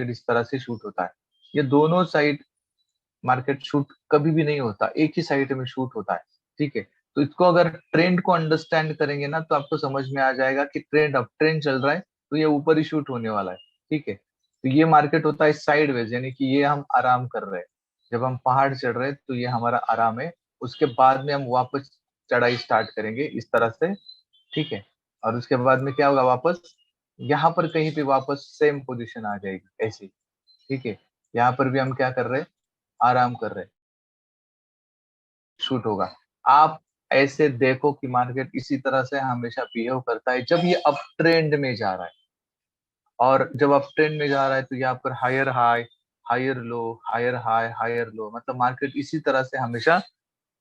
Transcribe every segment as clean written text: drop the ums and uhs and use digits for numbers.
Market इस तरह से शूट होता है। ये दोनों साइड मार्केट शूट कभी भी नहीं होता, एक ही साइड में शूट होता है। ठीक है, तो इसको अगर ट्रेंड को अंडरस्टैंड करेंगे ना, तो आपको समझ में आ जाएगा कि ट्रेंड अप ट्रेंड चल रहा है तो ये ऊपर ही शूट होने वाला है। ठीक है, तो ये मार्केट होता है साइडवेज, यानी कि ये हम आराम कर रहे हैं। जब हम पहाड़ चढ़ रहे हैं तो ये हमारा आराम है, उसके बाद में हम वापस चढ़ाई स्टार्ट करेंगे इस तरह से। ठीक है, और उसके बाद में क्या होगा, वापस यहाँ पर कहीं पे वापस सेम पोजीशन आ जाएगी ऐसी। ठीक है, यहाँ पर भी हम क्या कर रहे हैं, आराम कर रहे हैं, शूट होगा। आप ऐसे देखो कि मार्केट इसी तरह से हमेशा बिहेव करता है जब ये अप ट्रेंड में जा रहा है। और जब अप ट्रेंड में जा रहा है तो यहाँ पर higher high, higher low, higher high, higher low, मतलब मार्केट इसी तरह से हमेशा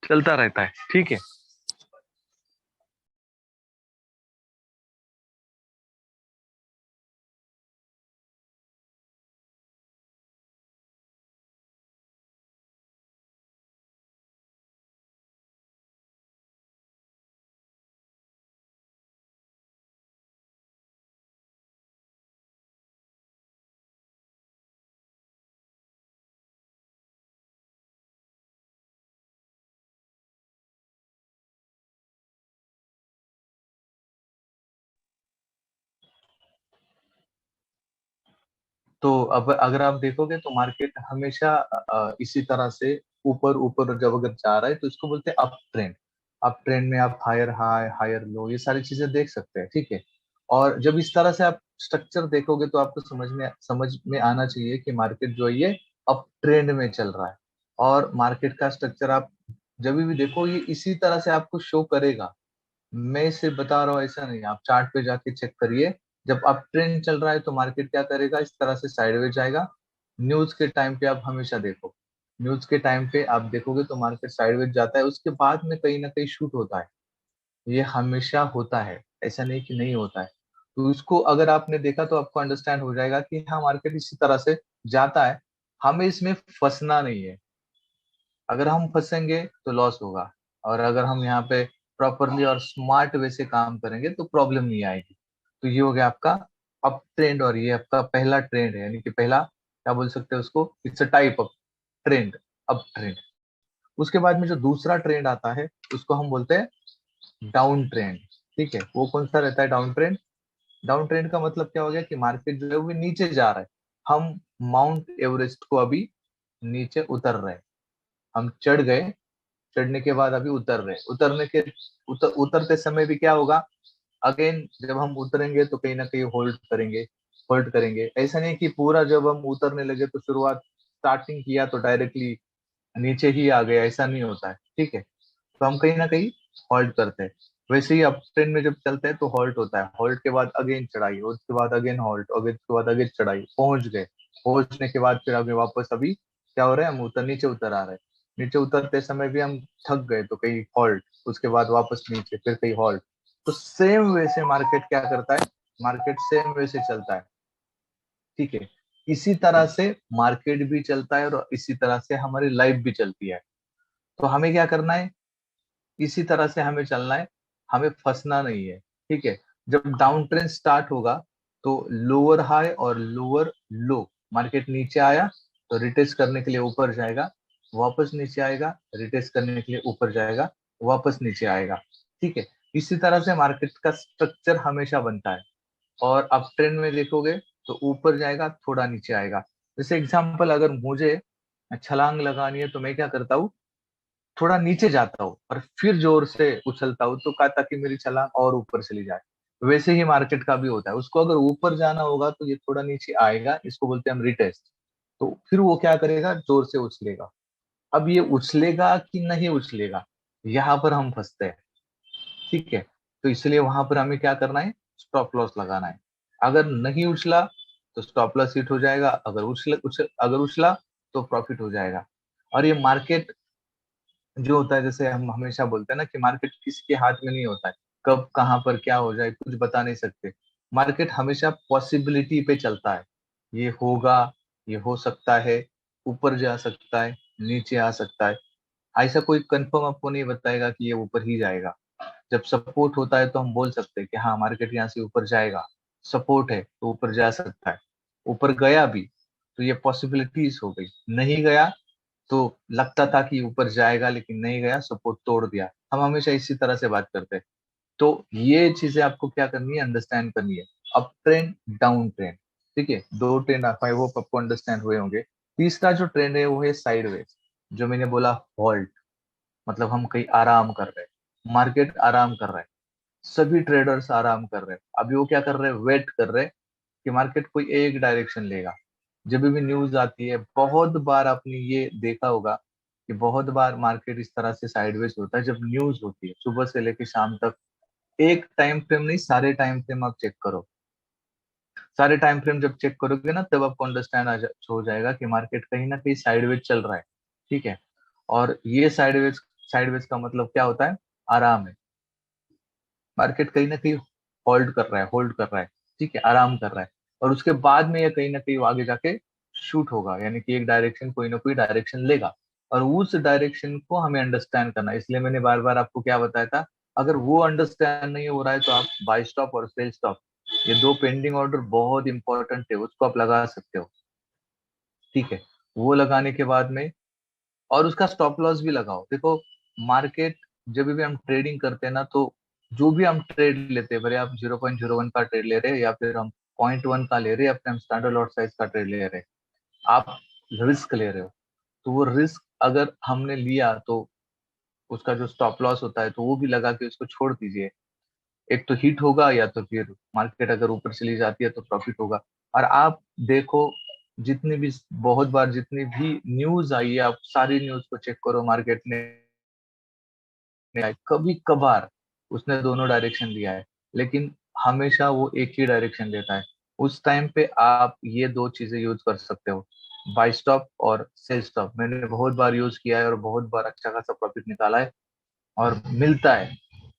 चलता रहता है। ठीक है, तो अब अगर आप देखोगे तो मार्केट हमेशा इसी तरह से ऊपर ऊपर जब अगर जा रहा है तो इसको बोलते हैं अप ट्रेंड। अप ट्रेंड में आप हायर हाई, हायर लो, ये सारी चीजें देख सकते हैं। ठीक है, और जब इस तरह से आप स्ट्रक्चर देखोगे तो आपको समझ में आना चाहिए कि मार्केट जो है ये अप ट्रेंड में चल रहा है। और मार्केट का स्ट्रक्चर आप जब भी देखो ये इसी तरह से आपको शो करेगा। मैं इसे बता रहा हूँ ऐसा नहीं, आप चार्ट पे जाके चेक करिए। जब अप ट्रेंड चल रहा है तो मार्केट क्या करेगा, इस तरह से साइडवेज जाएगा। न्यूज के टाइम पे आप हमेशा देखो, न्यूज के टाइम पे आप देखोगे तो मार्केट साइडवेज जाता है, उसके बाद में कहीं ना कहीं शूट होता है। ये हमेशा होता है, ऐसा नहीं कि नहीं होता है। तो इसको अगर आपने देखा तो आपको अंडरस्टैंड हो जाएगा कि हाँ मार्केट इसी तरह से जाता है, हमें इसमें फंसना नहीं है। अगर हम फंसेंगे तो लॉस होगा, और अगर हम यहाँ पे प्रॉपरली और स्मार्ट वे से काम करेंगे तो प्रॉब्लम नहीं आएगी। तो ये हो गया आपका अप ट्रेंड, और ये आपका पहला ट्रेंड है, यानी कि पहला क्या बोल सकते हैं उसको, it's a type of trend, up trend. उसके बाद में जो दूसरा ट्रेंड आता है उसको हम बोलते हैं डाउन ट्रेंड। ठीक है, वो कौन सा रहता है डाउन ट्रेंड। डाउन ट्रेंड का मतलब क्या हो गया कि मार्केट जो है वो नीचे जा रहा है। हम माउंट एवरेस्ट को अभी नीचे उतर रहे हैं, हम चढ़ गए, चढ़ने के बाद अभी उतर रहे, उतरते समय भी क्या होगा, अगेन जब हम उतरेंगे तो कहीं ना कहीं होल्ड करेंगे, होल्ड करेंगे। ऐसा नहीं कि पूरा जब हम उतरने लगे तो शुरुआत स्टार्टिंग किया तो डायरेक्टली नीचे ही आ गया, ऐसा नहीं होता है। ठीक है, तो हम कहीं ना कहीं हॉल्ट करते हैं। वैसे ही अप ट्रेंड में जब चलते हैं तो हॉल्ट होता है, हॉल्ट के बाद अगेन चढ़ाई, उसके बाद अगेन हॉल्ट, अगेन उसके बाद अगेन चढ़ाई, पहुंच गए। पहुंचने के बाद फिर अभी वापस अभी क्या हो रहा है, हम नीचे उतर आ रहे हैं। नीचे उतरते समय भी हम थक गए तो कहीं हॉल्ट, उसके बाद वापस नीचे, फिर कहीं हॉल्ट। तो सेम वे से मार्केट क्या करता है, मार्केट सेम वे से चलता है। ठीक है, इसी तरह से मार्केट भी चलता है और इसी तरह से हमारी लाइफ भी चलती है। तो हमें क्या करना है, इसी तरह से हमें चलना है, हमें फंसना नहीं है। ठीक है, जब डाउन ट्रेंड स्टार्ट होगा तो लोअर हाई और लोअर लो, मार्केट नीचे आया तो रिटेस्ट करने के लिए ऊपर जाएगा, वापस नीचे आएगा, रिटेस्ट करने के लिए ऊपर जाएगा, वापस नीचे आएगा। ठीक है, इसी तरह से मार्केट का स्ट्रक्चर हमेशा बनता है। और अप ट्रेंड में देखोगे तो ऊपर जाएगा, थोड़ा नीचे आएगा। जैसे एग्जांपल, अगर मुझे छलांग लगानी है तो मैं क्या करता हूँ, थोड़ा नीचे जाता हूँ और फिर जोर से उछलता हूँ, तो का ताकि मेरी छलांग और ऊपर चली जाए। वैसे ही मार्केट का भी होता है, उसको अगर ऊपर जाना होगा तो ये थोड़ा नीचे आएगा, इसको बोलते हैं हम रिटेस्ट। तो फिर वो क्या करेगा, जोर से उछलेगा। अब ये उछलेगा कि नहीं उछलेगा, यहाँ पर हम फंसते हैं। ठीक है, तो इसलिए वहां पर हमें क्या करना है, स्टॉप लॉस लगाना है। अगर नहीं उछला तो स्टॉप लॉस हिट हो जाएगा, अगर उछला तो प्रॉफिट हो जाएगा। और ये मार्केट जो होता है, जैसे हम हमेशा बोलते हैं ना कि मार्केट किसी के हाथ में नहीं होता है, कब कहाँ पर क्या हो जाए कुछ बता नहीं सकते। मार्केट हमेशा पॉसिबिलिटी पे चलता है, ये होगा, ये हो सकता है, ऊपर जा सकता है, नीचे आ सकता है। ऐसा कोई कंफर्म आपको नहीं बताएगा कि ये ऊपर ही जाएगा। जब सपोर्ट होता है तो हम बोल सकते हैं कि हाँ मार्केट यहाँ से ऊपर जाएगा, सपोर्ट है तो ऊपर जा सकता है, ऊपर गया भी। तो ये पॉसिबिलिटीज हो गई। नहीं गया तो लगता था कि ऊपर जाएगा लेकिन नहीं गया, सपोर्ट तोड़ दिया। हम हमेशा इसी तरह से बात करते हैं। तो ये चीजें आपको क्या करनी है, अंडरस्टैंड करनी है। अप ट्रेंड, डाउन ट्रेंड, ठीक है, दो ट्रेंड आई होप आपको अंडरस्टैंड हुए होंगे। तीसरा जो ट्रेंड है वो है साइडवेज, जो मैंने बोला हॉल्ट, मतलब हम कहीं आराम कर रहे हैं, मार्केट आराम कर रहा है, सभी ट्रेडर्स आराम कर रहे हैं। अभी वो क्या कर रहे हैं, वेट कर रहे हैं कि मार्केट कोई एक डायरेक्शन लेगा। जब भी न्यूज आती है, बहुत बार आपने ये देखा होगा कि बहुत बार मार्केट इस तरह से साइडवेज होता है जब न्यूज होती है, सुबह से लेकर शाम तक। एक टाइम फ्रेम नहीं, सारे टाइम फ्रेम आप चेक करो। सारे टाइम फ्रेम जब चेक करोगे ना, तब आपको अंडरस्टैंड हो जाएगा कि मार्केट कहीं ना कहीं साइडवेज चल रहा है, ठीक है। और ये साइडवेज, साइडवेज का मतलब क्या होता है, आराम है। मार्केट कहीं ना कहीं होल्ड कर रहा है, होल्ड कर रहा है, ठीक है, आराम कर रहा है। और उसके बाद में ये कहीं ना कहीं वो आगे जाके शूट होगा, यानी कि एक डायरेक्शन, कोई ना कोई डायरेक्शन लेगा। और उस डायरेक्शन को हमें अंडरस्टैंड करना है। इसलिए मैंने बार बार आपको क्या बताया था, अगर वो अंडरस्टैंड नहीं हो रहा है तो आप बाय स्टॉप और सेल स्टॉप, ये दो पेंडिंग ऑर्डर बहुत इंपॉर्टेंट है, उसको आप लगा सकते हो, ठीक है। वो लगाने के बाद में, और उसका स्टॉप लॉस भी लगाओ। देखो, मार्केट जब भी हम ट्रेडिंग करते हैं ना, तो जो भी हम ट्रेड लेते हैं, भले आप 0.01 का ट्रेड ले रहे हैं या फिर हम 0.1 का ले रहे हैं, अपने हम स्टैंडर्ड लॉट साइज का ट्रेड ले रहे हैं, आप रिस्क ले रहे हो। तो वो रिस्क अगर हमने लिया तो उसका जो स्टॉप लॉस होता है तो वो भी लगा के उसको छोड़ दीजिए। एक तो हिट होगा, या तो फिर मार्केट अगर ऊपर चली जाती है तो प्रॉफिट होगा। और आप देखो, जितनी भी, बहुत बार जितनी भी न्यूज आई है, आप सारी न्यूज को चेक करो, मार्केट ने कभी कभार उसने दोनों डायरेक्शन लिया है, लेकिन हमेशा वो एक ही डायरेक्शन लेता है। उस टाइम पे आप ये दो चीजें यूज कर सकते हो, बाय स्टॉप और सेल स्टॉप। मैंने बहुत बार यूज किया है और बहुत बार अच्छा खासा प्रॉफिट निकाला है, और मिलता है।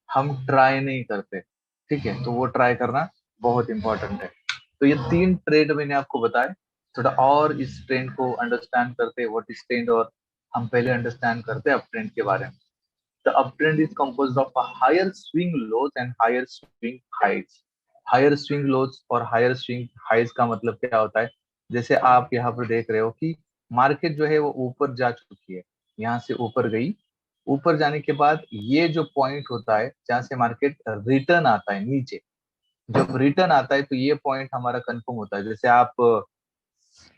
हम ट्राई नहीं करते, ठीक है, तो वो ट्राई करना बहुत इंपॉर्टेंट है। तो ये तीन ट्रेड मैंने आपको बताए। थोड़ा और इस ट्रेंड को अंडरस्टैंड करते, व्हाट इज ट्रेंड, और हम पहले अंडरस्टैंड करते हैं अप ट्रेंड के बारे में। The uptrend is composed of a higher swing lows and higher swing highs. Higher swing lows और higher swing highs का मतलब क्या होता है, जैसे आप यहाँ पर देख रहे हो कि मार्केट जो है वो ऊपर जा चुकी है, यहाँ से ऊपर गई। ऊपर जाने के बाद ये जो पॉइंट होता है जहाँ से मार्केट रिटर्न आता है नीचे, जब रिटर्न आता है तो ये पॉइंट हमारा कंफर्म होता है। जैसे आप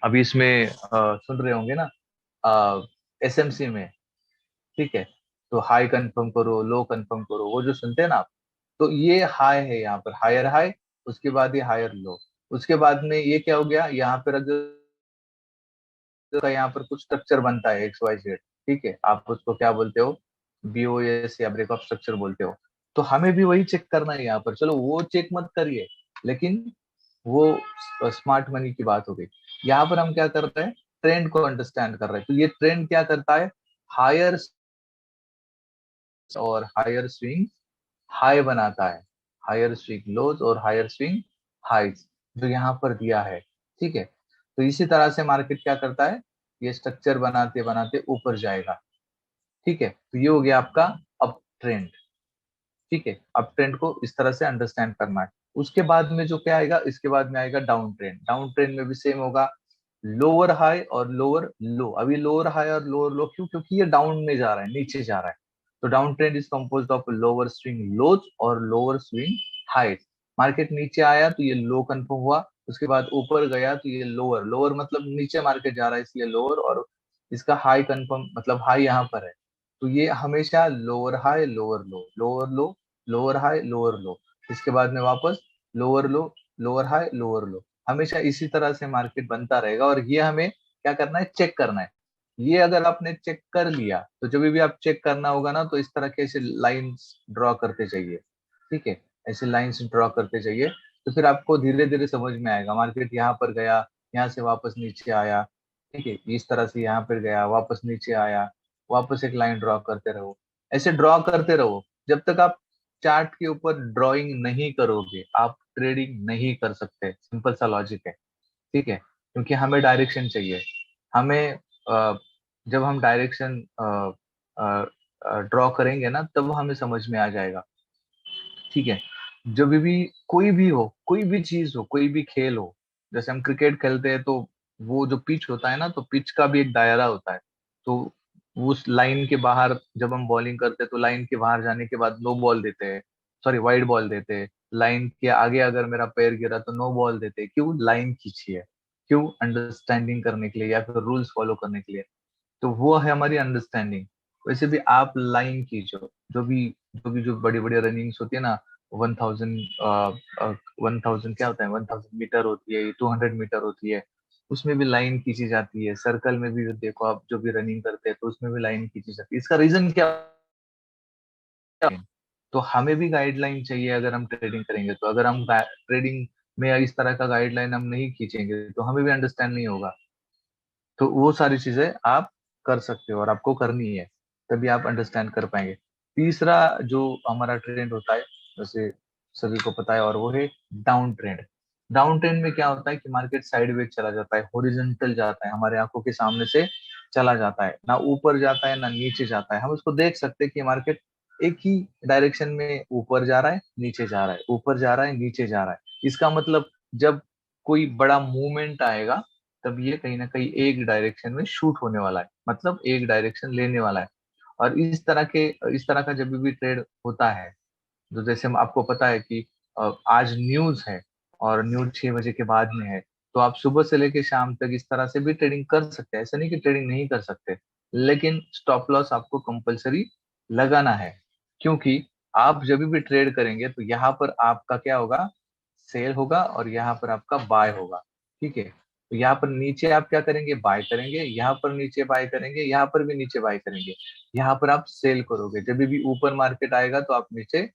अभी इसमें सुन रहे होंगे ना, एसएमसी में, ठीक है, तो हाई कंफर्म करो, लो कंफर्म करो, वो जो सुनते हैं ना आप, तो ये हाई है, यहाँ पर हायर हाई, उसके बाद ये हायर लो, उसके बाद में ये क्या हो गया, यहाँ पर अगर यहाँ पर कुछ स्ट्रक्चर बनता है एक्स वाई जेड, ठीक है, आप उसको क्या बोलते हो, बीओएस या ब्रेकअप स्ट्रक्चर बोलते हो। तो हमें भी वही चेक करना है यहाँ पर। चलो वो चेक मत करिए, लेकिन वो स्मार्ट मनी की बात हो गई। यहाँ पर हम क्या कर रहे हैं, ट्रेंड को अंडरस्टैंड कर रहे हैं। तो ये ट्रेंड क्या करता है, हायर और हायर स्विंग हाई बनाता है, हायर स्विंग लोज और हायर स्विंग हाइज, जो यहाँ पर दिया है, ठीक है। तो इसी तरह से मार्केट क्या करता है, ये स्ट्रक्चर बनाते बनाते ऊपर जाएगा, ठीक है। तो ये हो गया आपका अप ट्रेंड, ठीक है। अप ट्रेंड को इस तरह से अंडरस्टैंड करना है। उसके बाद में जो क्या आएगा, इसके बाद में आएगा डाउन ट्रेंड। डाउन ट्रेंड में भी सेम होगा, लोअर हाई और लोअर लो। अभी लोअर हाई और लोअर लो क्यों, क्योंकि ये डाउन में जा रहा है, नीचे जा रहा है। तो down trend is composed of lower swing lows और लोअर स्विंग हाइज। मार्केट नीचे आया तो ये लो कंफर्म हुआ, उसके बाद ऊपर गया तो ये लोअर, लोअर मतलब नीचे मार्केट जा रहा है इसलिए लोअर, और इसका हाई कंफर्म मतलब हाई यहाँ पर है। तो ये हमेशा lower high lower low, lower low, lower high lower लो, इसके बाद में वापस lower low, lower high lower लो। हमेशा इसी तरह से मार्केट बनता रहेगा, और ये हमें क्या करना है, चेक करना है। ये अगर आपने चेक कर लिया, तो जब भी आप चेक करना होगा ना, तो इस तरह के ऐसे लाइंस ड्रॉ करते जाइए, ठीक है, ऐसे लाइंस ड्रॉ करते जाइए। तो फिर आपको धीरे धीरे समझ में आएगा, मार्केट यहाँ पर गया, यहाँ से वापस नीचे आया, ठीक है, इस तरह से यहाँ पर गया, वापस नीचे आया, वापस एक लाइन ड्रॉ करते रहो, ऐसे ड्रॉ करते रहो। जब तक आप चार्ट के ऊपर ड्राइंग नहीं करोगे, आप ट्रेडिंग नहीं कर सकते। सिंपल सा लॉजिक है, ठीक है। क्योंकि हमें डायरेक्शन चाहिए। हमें जब हम डायरेक्शन ड्रॉ करेंगे ना, तब हमें समझ में आ जाएगा, ठीक है। जब भी कोई भी हो, कोई भी चीज हो, कोई भी खेल हो, जैसे हम क्रिकेट खेलते हैं तो वो जो पिच होता है ना, तो पिच का भी एक दायरा होता है। तो उस लाइन के बाहर जब हम बॉलिंग करते हैं तो लाइन के बाहर जाने के बाद नो बॉल देते हैं, सॉरी वाइड बॉल देते हैं। लाइन के आगे अगर मेरा पैर गिरा तो नो बॉल देते हैं। क्यों? लाइन खींची है। क्यों? अंडरस्टैंडिंग करने के लिए या फिर रूल्स फॉलो करने के लिए। तो वो है हमारी अंडरस्टैंडिंग। वैसे भी आप लाइन खींचो, जो बड़ी बड़ी रनिंग्स होती है ना, 1000, 1000 क्या होता है, 1000 मीटर होती है, 200 मीटर होती है, उसमें भी लाइन खींची जाती है। सर्कल में भी देखो आप, जो भी रनिंग करते हैं तो उसमें भी लाइन खींची जाती है। इसका रीजन क्या है? तो हमें भी गाइडलाइन चाहिए अगर हम ट्रेडिंग करेंगे। तो अगर हम ट्रेडिंग में इस तरह का गाइडलाइन हम नहीं खींचेंगे तो हमें भी अंडरस्टैंड नहीं होगा। तो वो सारी चीजें आप कर सकते हो और आपको करनी है, तभी आप अंडरस्टैंड कर पाएंगे। तीसरा जो हमारा ट्रेंड होता है, जैसे सभी को पता है, और वो है डाउन ट्रेंड। डाउन ट्रेंड में क्या होता है कि मार्केट साइडवेज चला जाता है, हॉरिजॉन्टल जाता है, हमारे आंखों के सामने से चला जाता है, ना ऊपर जाता है ना नीचे जाता है। हम उसको देख सकते हैं कि मार्केट एक ही डायरेक्शन में ऊपर जा रहा है, नीचे जा रहा है, ऊपर जा रहा है, नीचे जा रहा है। इसका मतलब जब कोई बड़ा मूवमेंट आएगा तब ये कहीं ना कहीं एक डायरेक्शन में शूट होने वाला है, मतलब एक डायरेक्शन लेने वाला है। और इस तरह का जब भी ट्रेड होता है, तो जैसे हम आपको पता है कि आज न्यूज है और न्यूज 6 बजे के बाद में है, तो आप सुबह से लेके शाम तक इस तरह से भी ट्रेडिंग कर सकते हैं। ऐसा नहीं कि ट्रेडिंग नहीं कर सकते, लेकिन स्टॉप लॉस आपको कंपलसरी लगाना है। क्योंकि आप जब भी ट्रेड करेंगे तो यहाँ पर आपका क्या होगा, सेल होगा, और यहाँ पर आपका बाय होगा। ठीक है? तो यहाँ पर नीचे आप क्या करेंगे, बाय करेंगे, यहाँ पर नीचे बाय करेंगे, यहाँ पर भी नीचे बाय करेंगे, यहाँ पर आप सेल करोगे। जब भी ऊपर मार्केट आएगा तो आप नीचे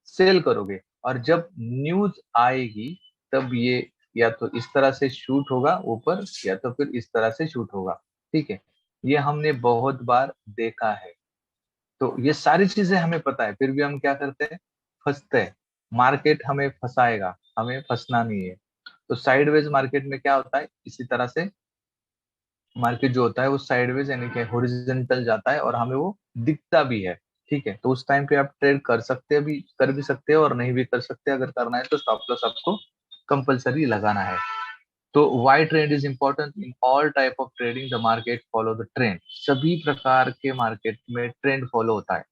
सेल करोगे। और जब न्यूज आएगी तब ये या तो इस तरह से शूट होगा ऊपर, या तो फिर इस तरह से शूट होगा। ठीक है? ये हमने बहुत बार देखा है। तो ये सारी चीजें हमें पता है, फिर भी हम क्या करते हैं, फंसते हैं। मार्केट हमें फंसाएगा, हमें फंसना नहीं है। तो साइडवेज मार्केट में क्या होता है, इसी तरह से मार्केट जो होता है वो साइडवेज यानी कि हॉरिजॉन्टल जाता है और हमें वो दिखता भी है। ठीक है? तो उस टाइम पे आप ट्रेड कर भी सकते हो और नहीं भी कर सकते। अगर करना है तो स्टॉप लॉस आपको कंपलसरी लगाना है। तो why trend is important in all type of trading, the market follow the trend. सभी प्रकार के मार्केट में ट्रेंड फॉलो होता है।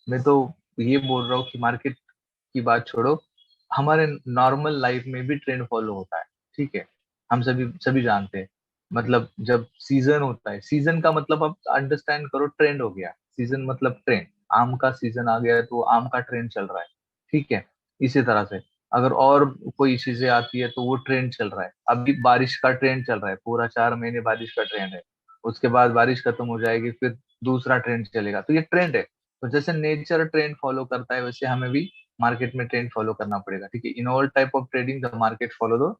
मैं तो ये बोल रहा हूँ कि मार्केट की बात छोड़ो, हमारे नॉर्मल लाइफ में भी ट्रेंड फॉलो होता है। ठीक है? हम सभी सभी जानते हैं। मतलब जब सीजन होता है, सीजन का मतलब आप अंडरस्टैंड करो, ट्रेंड हो गया। सीजन मतलब ट्रेंड। आम का सीजन आ गया है तो आम का ट्रेंड चल रहा है। ठीक है? इसी तरह से अगर और कोई चीजें आती है तो वो ट्रेंड चल रहा है। अभी बारिश का ट्रेंड चल रहा है, पूरा 4 महीने बारिश का ट्रेंड है। उसके बाद बारिश खत्म हो जाएगी, फिर दूसरा ट्रेंड चलेगा। तो ये ट्रेंड है। तो जैसे नेचर ट्रेंड फॉलो करता है, वैसे हमें भी मार्केट में ट्रेंड फॉलो करना पड़ेगा। ठीक है? इन all type of trading the market follow the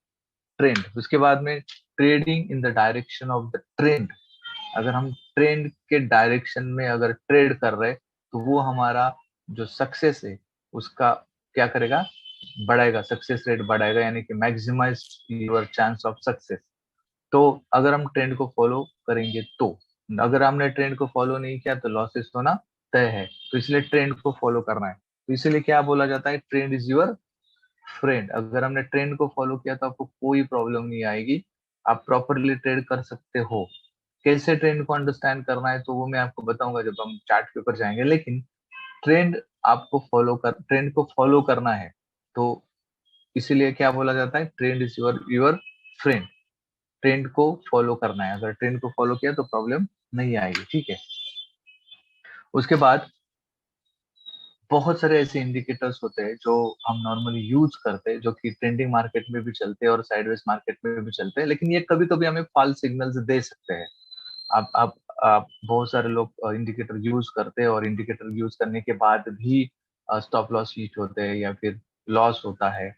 trend. उसके बाद में trading in the direction of the trend. अगर हम ट्रेंड के डायरेक्शन में अगर ट्रेड कर रहे तो वो हमारा जो सक्सेस है उसका क्या करेगा, बढ़ाएगा, सक्सेस रेट बढ़ाएगा, यानी कि maximise your chance of success. तो अगर हम ट्रेंड को फॉलो करेंगे तो, अगर हमने ट्रेंड को फॉलो नहीं किया तो लॉसेस होना तय है। तो इसलिए ट्रेंड को फॉलो करना है। तो इसलिए क्या बोला जाता है, ट्रेंड इज योर फ्रेंड। अगर हमने ट्रेंड को फॉलो किया तो आपको कोई प्रॉब्लम नहीं आएगी, आप प्रॉपरली ट्रेड कर सकते हो। कैसे ट्रेंड को अंडरस्टैंड करना है तो वो मैं आपको बताऊंगा जब हम चार्ट के ऊपर जाएंगे। लेकिन ट्रेंड को फॉलो करना है, तो इसीलिए क्या बोला जाता है, trend is your your friend. Trend को फॉलो करना है, अगर ट्रेंड को फॉलो किया तो प्रॉब्लम नहीं आएगी। ठीक है? उसके बाद बहुत सारे ऐसे इंडिकेटर्स होते हैं जो हम नॉर्मली यूज करते हैं, जो कि ट्रेंडिंग मार्केट में भी चलते हैं और साइडवेज मार्केट में भी चलते हैं, लेकिन ये कभी कभी हमें फॉल्स सिग्नल्स दे सकते हैं। आप बहुत सारे लोग इंडिकेटर यूज करते हैं और इंडिकेटर यूज करने के बाद भी स्टॉप लॉस हिट होते हैं या फिर लॉस होता है।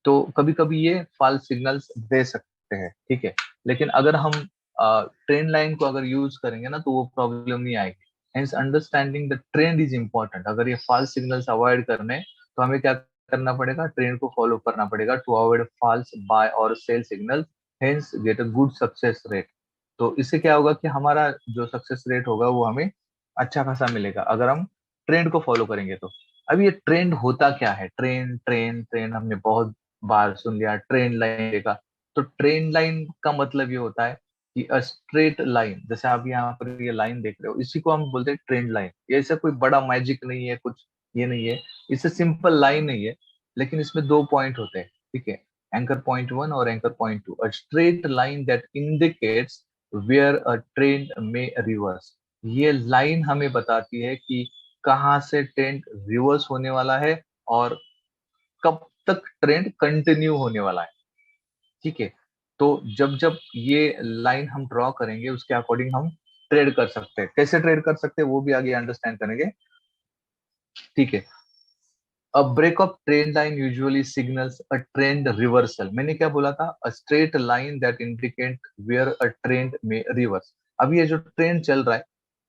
तो कभी कभी ये फॉल्स सिग्नल्स दे सकते हैं। ठीक है? लेकिन अगर हम ट्रेंड लाइन को अगर यूज करेंगे ना तो वो प्रॉब्लम नहीं आएगी। Hence understanding the trend is important. अगर ये फॉल्स सिग्नल्स अवॉइड करने तो हमें क्या करना पड़ेगा, ट्रेंड को फॉलो करना पड़ेगा टू अवॉइड फॉल्स बाय और sell signal, hence get a good success rate. तो इससे क्या होगा कि हमारा जो सक्सेस रेट होगा वो हमें अच्छा खासा मिलेगा अगर हम ट्रेंड को फॉलो करेंगे तो। अब ये ट्रेंड होता क्या है, ट्रेंड ट्रेंड ट्रेंड हमने बहुत बार सुन लिया, ट्रेंड लाइन देखा। तो ट्रेंड लाइन का मतलब ये होता है कि अ स्ट्रेट लाइन, जैसे आप यहाँ पर ये लाइन देख रहे हो, इसी को हम बोलते हैं ट्रेंड लाइन। ये ऐसा कोई बड़ा मैजिक नहीं है, कुछ ये नहीं है, इससे सिंपल लाइन नहीं है, लेकिन इसमें दो पॉइंट होते हैं, ठीक है, एंकर पॉइंट वन और anchor point two. A straight line that indicates where a trend may reverse. ये लाइन हमें बताती है कि कहाँ से ट्रेंड रिवर्स होने वाला है और कब तक ट्रेंड कंटिन्यू होने वाला है, ठीक है। तो जब जब ये लाइन हम ड्रॉ करेंगे उसके अकॉर्डिंग हम ट्रेड कर सकते हैं। कैसे ट्रेड कर सकते हैं वो भी आगे अंडरस्टैंड करेंगे, ठीक है। A break of trend line usually signals a trend reversal. मैंने क्या बोला था? A straight line that indicate where a trend may reverse. अब ये जो ट्रेंड चल रहा है,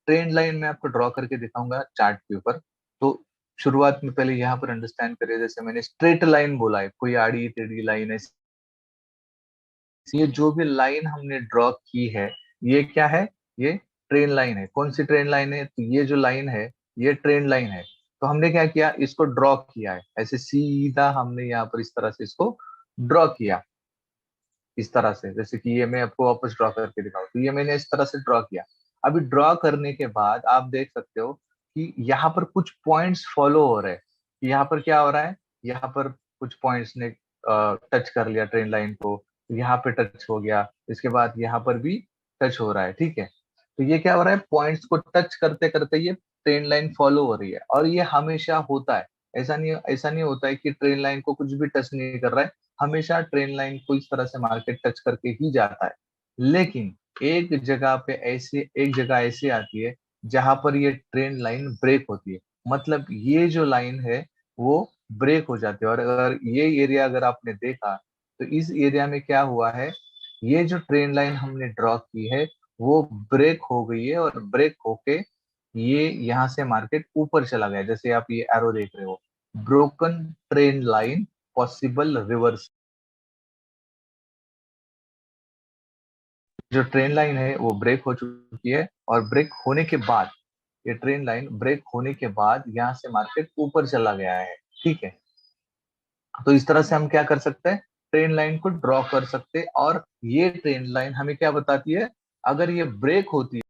ट्रेंड लाइन में आपको ड्रॉ करके दिखाऊंगा चार्ट के ऊपर। तो शुरुआत में पहले यहाँ पर अंडरस्टैंड करिए, जैसे मैंने स्ट्रेट लाइन बोला है, कोई आड़ी टेढ़ी लाइन है, ये जो भी लाइन हमने ड्रॉ की है, ये क्या है? ये ट्रेन लाइन है। कौन सी ट्रेन लाइन है? तो ये जो लाइन है, ये ट्रेन लाइन है। तो हमने क्या किया, इसको ड्रॉ किया है ऐसे सीधा, हमने यहाँ पर इस तरह से इसको ड्रॉ किया, इस तरह से, जैसे कि ये मैं आपको वापस ड्रॉ करके दिखाऊं, तो ये मैंने इस तरह से ड्रॉ किया। अभी ड्रॉ करने के बाद आप देख सकते हो कि यहाँ पर कुछ पॉइंट्स फॉलो हो रहे हैं। यहाँ पर क्या हो रहा है? यहाँ पर कुछ पॉइंट्स ने टच कर लिया ट्रेन लाइन को, यहाँ पे टच हो गया, इसके बाद यहाँ पर भी टच हो रहा है, ठीक है। तो ये क्या हो रहा है? पॉइंट्स को टच करते करते ये ट्रेन लाइन फॉलो हो रही है, और ये हमेशा होता है। ऐसा नहीं होता है कि ट्रेन लाइन को कुछ भी टच नहीं कर रहा है, हमेशा ट्रेन लाइन को इस तरह से मार्केट टच करके ही जाता है। लेकिन एक जगह ऐसी आती है जहां पर ये ट्रेन लाइन ब्रेक होती है। मतलब ये जो लाइन है वो ब्रेक हो जाती है, और अगर ये एरिया अगर आपने देखा, तो इस एरिया में क्या हुआ है, ये जो ट्रेन लाइन हमने ड्रॉ की है वो ब्रेक हो गई है, और ब्रेक होके ये यहाँ से मार्केट ऊपर चला गया। जैसे आप ये एरो देख रहे हो, broken train line, possible reverse. जो ट्रेन लाइन है वो ब्रेक हो चुकी है, और ब्रेक होने के बाद, ये ट्रेन लाइन ब्रेक होने के बाद यहाँ से मार्केट ऊपर चला गया है, ठीक है। तो इस तरह से हम क्या कर सकते हैं, ट्रेन लाइन को ड्रॉ कर सकते हैं। और ये ट्रेन लाइन हमें क्या बताती है? अगर ये ब्रेक होती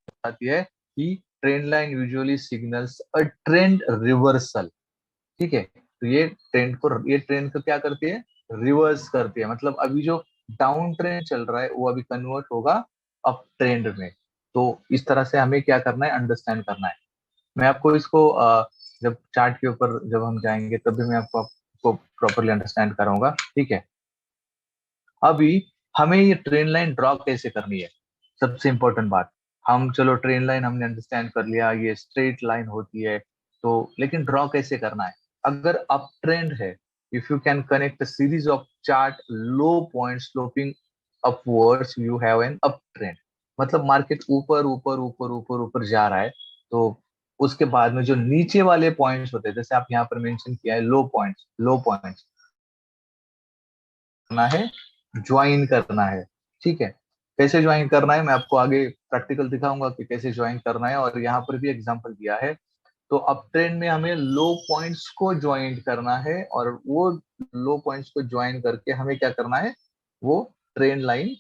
बताती है कि train line usually signals a trend reversal, ठीक है। तो ये ट्रेंड को क्या करती है? रिवर्स करती है। मतलब अभी जो डाउन ट्रेंड चल रहा है वो अभी कन्वर्ट होगा अप ट्रेंड में। तो इस तरह से हमें क्या करना है, अंडरस्टैंड करना है। मैं आपको इसको जब चार्ट के ऊपर जब हम जाएंगे तब भी मैं आपको प्रॉपरली अंडरस्टैंड कराऊंगा, ठीक है। अभी हमें ये ट्रेन लाइन ड्रॉ कैसे करनी है, सबसे इंपॉर्टेंट बात। हम चलो ट्रेन लाइन हमने अंडरस्टैंड कर लिया, ये स्ट्रेट लाइन होती है, तो लेकिन ड्रॉ कैसे करना है? अगर अप ट्रेंड है, if you can connect series of chart low point sloping upwards, you have an up trend. मतलब मार्केट ऊपर ऊपर ऊपर ऊपर ऊपर जा रहा है, तो उसके बाद में जो नीचे वाले पॉइंट्स होते हैं, जैसे आप यहाँ पर मेंशन किया है लो पॉइंट्स करना है, ज्वाइन करना है, ठीक है। कैसे ज्वाइन करना है मैं आपको आगे प्रैक्टिकल दिखाऊंगा कि कैसे ज्वाइन करना है, और यहाँ पर भी एग्जांपल दिया है। तो अप ट्रेंड में हमें लो पॉइंट्स को ज्वाइन करना है, और वो लो पॉइंट्स को ज्वाइन करके हमें क्या करना है, वो ट्रेंड लाइन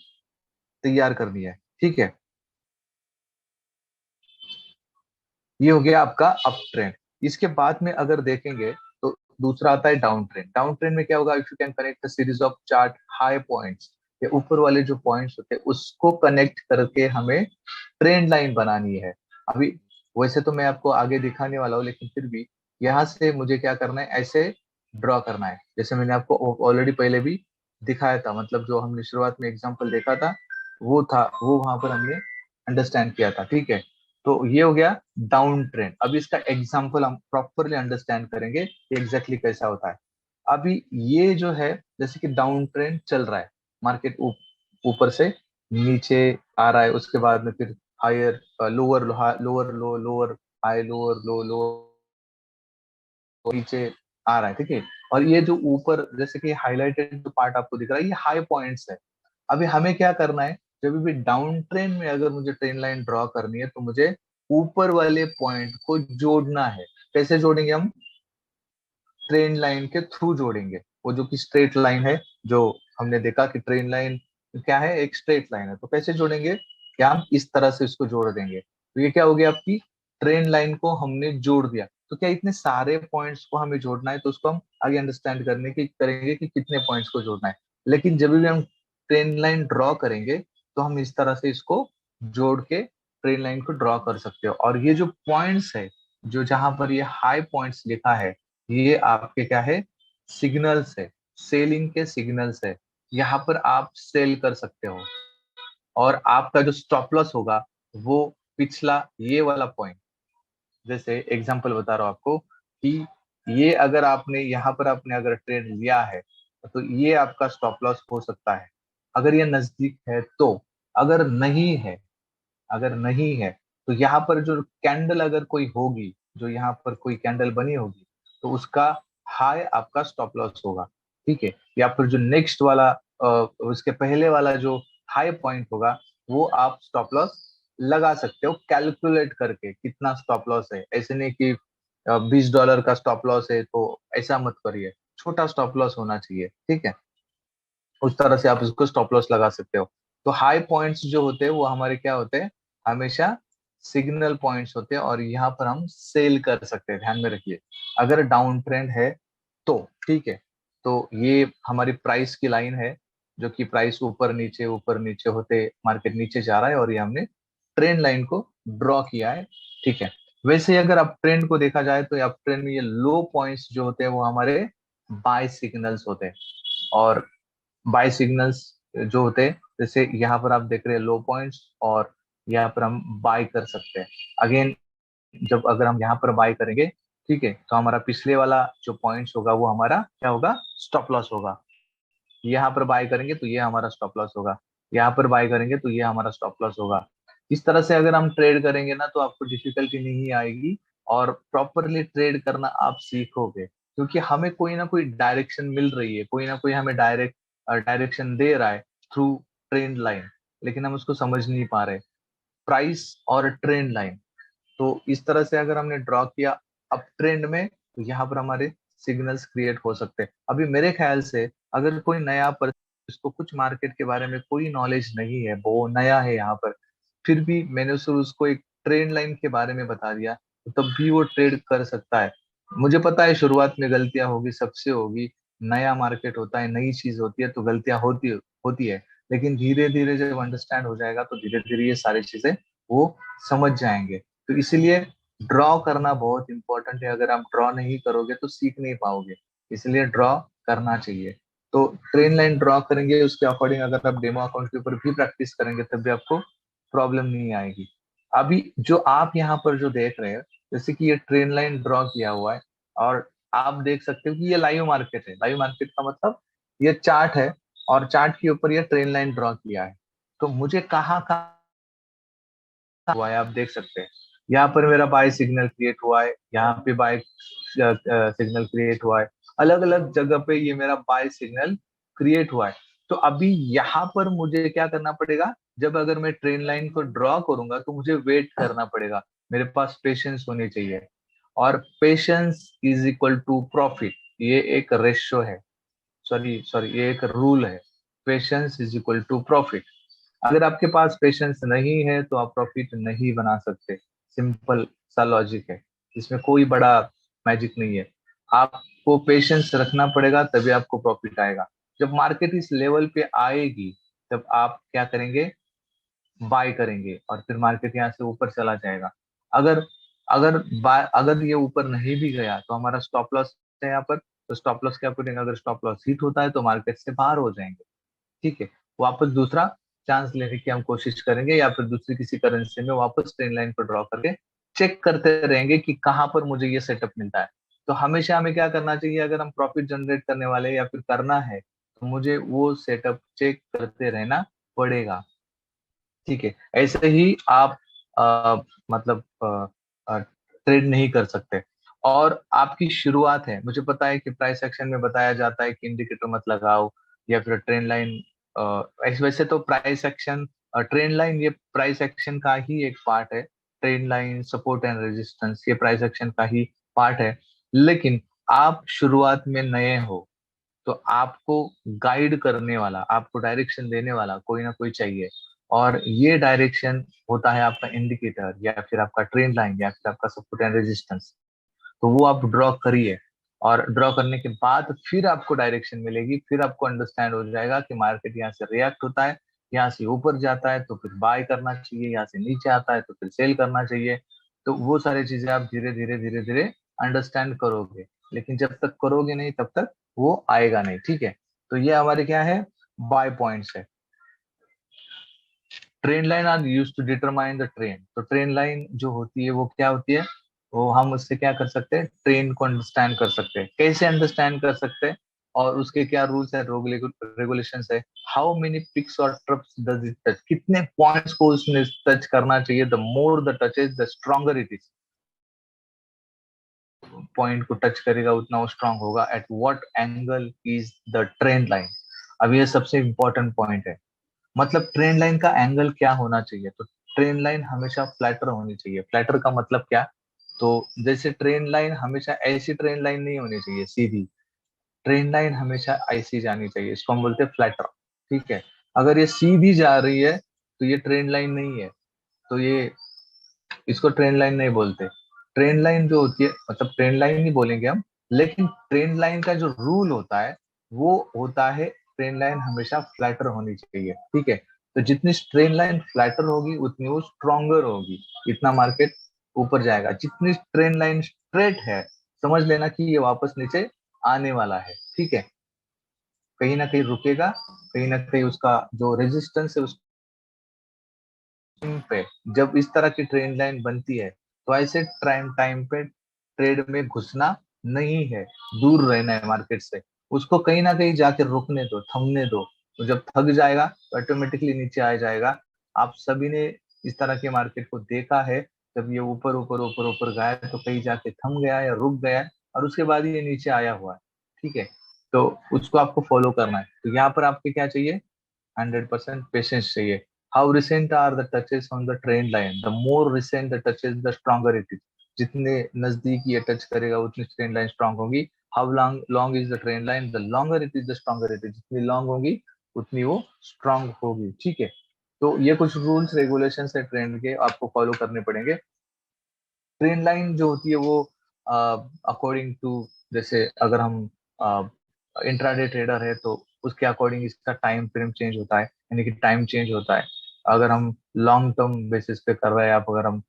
तैयार करनी है, ठीक है। ये हो गया आपका अप ट्रेंड। इसके बाद में अगर देखेंगे तो दूसरा आता है डाउन ट्रेंड। डाउन ट्रेंड में क्या होगा, if you can connect series of chart high points, ये ऊपर वाले जो पॉइंट्स होते हैं उसको कनेक्ट करके हमें ट्रेंड लाइन बनानी है। अभी वैसे तो मैं आपको आगे दिखाने वाला हूँ, लेकिन फिर भी यहाँ से मुझे क्या करना है, ऐसे ड्रॉ करना है, जैसे मैंने आपको ऑलरेडी पहले भी दिखाया था। मतलब जो हमने शुरुआत में एग्जाम्पल देखा था वो वहां पर हमने अंडरस्टैंड किया था, ठीक है। तो ये हो गया डाउन ट्रेंड। अभी इसका एग्जाम्पल हम प्रॉपरली अंडरस्टैंड करेंगे कि एग्जैक्टली कैसा होता है। अभी ये जो है, जैसे कि डाउन ट्रेंड चल रहा है, मार्केट ऊपर से नीचे आ रहा है, उसके बाद में फिर higher lower lower low lower high lower low lower नीचे आ रहा है, ठीक है। और ये जो ऊपर जैसे कि हाईलाइटेड जो पार्ट आपको दिख रहा है, ये हाई पॉइंट्स है। अभी हमें क्या करना है, जब भी डाउन ट्रेंड में अगर मुझे ट्रेन लाइन ड्रॉ करनी है, तो मुझे ऊपर वाले पॉइंट को जोड़ना है। कैसे जोड़ेंगे हम? ट्रेन लाइन के थ्रू जोड़ेंगे। वो जो कि स्ट्रेट लाइन है, जो हमने देखा कि ट्रेन लाइन क्या है, एक स्ट्रेट लाइन है, तो कैसे जोड़ेंगे, क्या हम इस तरह से इसको जोड़ देंगे। तो ये क्या हो गया, आपकी ट्रेन लाइन को हमने जोड़ दिया। तो क्या इतने सारे पॉइंट्स को हमें जोड़ना है, तो उसको हम आगे अंडरस्टैंड करने की करेंगे कि कितने पॉइंट्स को जोड़ना है। लेकिन जब भी हम ट्रेन लाइन ड्रॉ करेंगे तो हम इस तरह से इसको जोड़ के ट्रेन लाइन को ड्रॉ कर सकते हो। और ये जो पॉइंट्स है, जो जहां पर ये हाई पॉइंट्स लिखा है, ये आपके क्या है, सिग्नल्स है, सेलिंग के सिग्नल्स है। यहाँ पर आप सेल कर सकते हो। और आपका जो स्टॉप लॉस होगा वो पिछला ये वाला पॉइंट, जैसे एग्जांपल बता रहा हूँ आपको कि ये अगर आपने यहाँ पर आपने अगर ट्रेड लिया है तो ये आपका स्टॉप लॉस हो सकता है, अगर ये नजदीक है तो। अगर नहीं है, अगर नहीं है तो यहाँ पर जो कैंडल अगर कोई होगी, जो यहाँ पर कोई कैंडल बनी होगी, तो उसका हाई आपका स्टॉप लॉस होगा। ठीक है, या फिर जो नेक्स्ट वाला उसके पहले वाला जो हाई पॉइंट होगा, वो आप स्टॉप लॉस लगा सकते हो कैलकुलेट करके कितना स्टॉप लॉस है। ऐसे नहीं कि $20 का स्टॉप लॉस है तो ऐसा मत करिए, छोटा स्टॉप लॉस होना चाहिए। ठीक है, उस तरह से आप इसको स्टॉप लॉस लगा सकते हो। तो हाई पॉइंट्स जो होते हैं वो हमारे क्या होते हैं, हमेशा सिग्नल पॉइंट्स होते हैं, और यहाँ पर हम सेल कर सकते हैं, ध्यान में रखिए। अगर डाउन ट्रेंड है तो ठीक है, तो ये हमारी प्राइस की लाइन है, जो कि प्राइस ऊपर नीचे होते मार्केट नीचे जा रहा है, और ये हमने ट्रेंड लाइन को ड्रॉ किया है। ठीक है, वैसे अगर आप ट्रेंड को देखा जाए तो आप ट्रेंड में ये लो पॉइंट्स जो होते हैं वो हमारे बाय सिग्नल्स होते हैं। और बाय सिग्नल्स जो होते हैं, जैसे यहाँ पर आप देख रहे हैं लो पॉइंट्स, और यहाँ पर हम बाय कर सकते हैं। अगेन, जब अगर हम यहाँ पर बाय करेंगे, ठीक है, तो हमारा पिछले वाला जो पॉइंट्स होगा वो हमारा क्या होगा, स्टॉप लॉस होगा। यहाँ पर बाय करेंगे तो ये हमारा स्टॉप लॉस होगा, यहाँ पर बाय करेंगे तो ये हमारा स्टॉप लॉस होगा। इस तरह से अगर हम ट्रेड करेंगे ना तो आपको डिफिकल्टी नहीं आएगी, और प्रॉपरली ट्रेड करना आप सीखोगे, क्योंकि हमें कोई ना कोई डायरेक्शन मिल रही है, कोई ना कोई हमें डायरेक्शन दे रहा है थ्रू ट्रेंड लाइन, लेकिन हम उसको समझ नहीं पा रहे। प्राइस और ट्रेंड लाइन, तो इस तरह से अगर हमने ड्रॉ किया अप ट्रेंड में, तो यहाँ पर हमारे सिग्नल्स क्रिएट हो सकते हैं। अभी मेरे ख्याल से अगर कोई नया पर्सन, जिसको कुछ मार्केट के बारे में कोई नॉलेज नहीं है, वो नया है यहाँ पर, फिर भी मैंने उसको एक ट्रेंड लाइन के बारे में बता दिया, तो तब भी वो ट्रेड कर सकता है। मुझे पता है शुरुआत में गलतियां होगी, सबसे होगी, नया मार्केट होता है, नई चीज होती है, तो गलतियां होती होती है। लेकिन धीरे धीरे जब अंडरस्टैंड हो जाएगा तो धीरे धीरे ये सारी चीजें वो समझ जाएंगे। तो इसीलिए ड्रॉ करना बहुत इंपॉर्टेंट है। अगर आप ड्रॉ नहीं करोगे तो सीख नहीं पाओगे, इसलिए ड्रॉ करना चाहिए। तो ट्रेन लाइन ड्रॉ करेंगे, उसके अकॉर्डिंग अगर आप डेमो अकाउंट के ऊपर भी प्रैक्टिस करेंगे तब भी आपको प्रॉब्लम नहीं आएगी। अभी जो आप यहाँ पर जो देख रहे हैं, जैसे कि ये ट्रेन लाइन ड्रॉ किया हुआ है, और आप देख सकते हो कि ये लाइव मार्केट है। लाइव मार्केट का मतलब ये चार्ट है, और चार्ट के ऊपर ये ट्रेन लाइन ड्रॉ किया है। तो मुझे कहाँ कहाँ हुआ है आप देख सकते हैं। यहाँ पर मेरा बाय सिग्नल क्रिएट हुआ है, यहाँ पे बाय सिग्नल क्रिएट हुआ है, अलग अलग जगह पे ये मेरा बाय सिग्नल क्रिएट हुआ है। तो अभी यहाँ पर मुझे क्या करना पड़ेगा, जब अगर मैं ट्रेन लाइन को ड्रॉ करूंगा तो मुझे वेट करना पड़ेगा, मेरे पास पेशेंस होनी चाहिए। और patience is equal to profit, ये एक रेशियो है, सॉरी सॉरी, ये एक रूल है। Patience is equal to profit. अगर आपके पास पेशेंस नहीं है तो आप प्रॉफिट नहीं बना सकते, सिंपल सा लॉजिक है, इसमें कोई बड़ा मैजिक नहीं है। आपको पेशेंस रखना पड़ेगा तभी आपको प्रॉफिट आएगा। जब मार्केट इस लेवल पे आएगी तब आप क्या करेंगे, बाय करेंगे, और फिर मार्केट यहाँ से ऊपर चला जाएगा। अगर अगर अगर ये ऊपर नहीं भी गया तो हमारा स्टॉप लॉस है यहाँ पर, तो स्टॉप लॉस क्या करेंगे, अगर स्टॉप लॉस हिट होता है तो मार्केट से बाहर हो जाएंगे। ठीक है, वापस दूसरा चांस लेने की हम कोशिश करेंगे, या फिर दूसरी किसी करेंसी में वापस ट्रेन लाइन को ड्रॉ करके चेक करते रहेंगे कि कहाँ पर मुझे ये सेटअप मिलता है। तो हमेशा हमें क्या करना चाहिए, अगर हम प्रॉफिट जनरेट करने वाले हैं या फिर करना है, तो मुझे वो सेटअप चेक करते रहना पड़ेगा। ठीक है, ऐसे ही आप मतलब ट्रेड नहीं कर सकते। और आपकी शुरुआत है, मुझे पता है कि प्राइस एक्शन में बताया जाता है कि इंडिकेटर मत लगाओ, या फिर ट्रेंड लाइन, वैसे तो प्राइस एक्शन, ट्रेंड लाइन ये प्राइस एक्शन का ही एक पार्ट है। Trend line, support and resistance, ये प्राइस एक्शन का ही पार्ट है। लेकिन आप शुरुआत में नए हो, तो आपको गाइड करने वाला, आपको डायरेक्शन देने वाला कोई ना कोई चाहिए। और ये डायरेक्शन होता है आपका इंडिकेटर, या फिर आपका ट्रेंड लाइन, या फिर आपका सपोर्ट एंड रेजिस्टेंस। तो वो आप ड्रॉ करिए, और ड्रॉ करने के बाद फिर आपको डायरेक्शन मिलेगी, फिर आपको अंडरस्टैंड हो जाएगा कि मार्केट यहाँ से रिएक्ट होता है, यहाँ से ऊपर जाता है तो फिर बाय करना चाहिए, यहाँ से नीचे आता है तो फिर सेल करना चाहिए। तो वो सारी चीजें आप धीरे धीरे धीरे धीरे अंडरस्टैंड करोगे, लेकिन जब तक करोगे नहीं तब तक वो आएगा नहीं, ठीक है। तो ये हमारे क्या है, बाय पॉइंट्स है। Trend line are use to determine the trend. तो ट्रेंड लाइन जो होती है वो क्या होती है, वो हम उससे क्या कर सकते हैं, ट्रेंड को अंडरस्टैंड कर सकते हैं। कैसे अंडरस्टैंड कर सकते हैं, और उसके क्या रूल्स है, रेगुलेशंस है। हाउ मेनी पिक्स और ट्रप्स डज इट टच, कितने पॉइंट्स को उसने टच करना चाहिए, the more the touches the stronger it is. Point को टच करेगा उतना वो स्ट्रांग होगा। At what angle is the trend line. अब ये सबसे इंपॉर्टेंट पॉइंट है, मतलब ट्रेंड लाइन का एंगल क्या होना चाहिए। तो ट्रेंड लाइन हमेशा फ्लैटर होनी चाहिए। फ्लैटर का मतलब क्या, तो जैसे ट्रेंड लाइन हमेशा ऐसी ट्रेंड लाइन नहीं होनी चाहिए सीधी, ट्रेंड लाइन हमेशा ऐसी जानी चाहिए, इसको हम बोलते हैं फ्लैटर, ठीक है। अगर ये सीधी जा रही है तो ये ट्रेंड लाइन नहीं है, तो ये इसको ट्रेंड लाइन नहीं बोलते। ट्रेंड लाइन जो होती है, मतलब ट्रेंड लाइन नहीं बोलेंगे हम, लेकिन ट्रेंड लाइन का जो रूल होता है वो होता है, ट्रेंड लाइन हमेशा फ्लैटर होनी चाहिए, ठीक है। तो जितनी ट्रेंड लाइन फ्लैटर होगी उतनी वो स्ट्रॉन्गर होगी, इतना मार्केट ऊपर जाएगा। जितनी ट्रेंड लाइन स्ट्रेट है, समझ लेना कि ये वापस नीचे आने वाला है, ठीक है। कहीं ना कहीं रुकेगा, कहीं ना कहीं उसका जो रेजिस्टेंस है उस पे, जब इस तरह की ट्रेंड लाइन बनती है तो ऐसे टाइम टाइम पे ट्रेड में घुसना नहीं है, दूर रहना है मार्केट से। उसको कहीं ना कहीं जाके रुकने दो, थमने दो। तो जब थक जाएगा तो ऑटोमेटिकली नीचे आ जाएगा। आप सभी ने इस तरह के मार्केट को देखा है, जब ये ऊपर ऊपर ऊपर ऊपर गया है तो कहीं जाके थम गया या रुक गया है, और उसके बाद ये नीचे आया हुआ है, ठीक है। तो उसको आपको फॉलो करना है। तो यहाँ पर आपके क्या चाहिए, 100% पेशेंस चाहिए। How recent are the touches on the trend line, the more recent the touches the stronger it is. जितने नजदीक ये टच करेगा उतनी ट्रेंड लाइन स्ट्रॉन्ग होगी। How long long is the trend line, the longer it is the stronger it is. जितनी long होगी उतनी वो स्ट्रॉन्ग होगी, ठीक है। तो ये कुछ रूल्स रेगुलेशन है ट्रेंड के, आपको फॉलो करने पड़ेंगे। ट्रेंड लाइन जो होती है वो अकॉर्डिंग टू, जैसे अगर हम इंट्राडे ट्रेडर है तो उसके अकॉर्डिंग इसका टाइम फ्रेम चेंज होता है, यानी कि टाइम चेंज होता है। अगर हम लॉन्ग टर्म बेसिस पे कर रहे हैं, आप अगर हम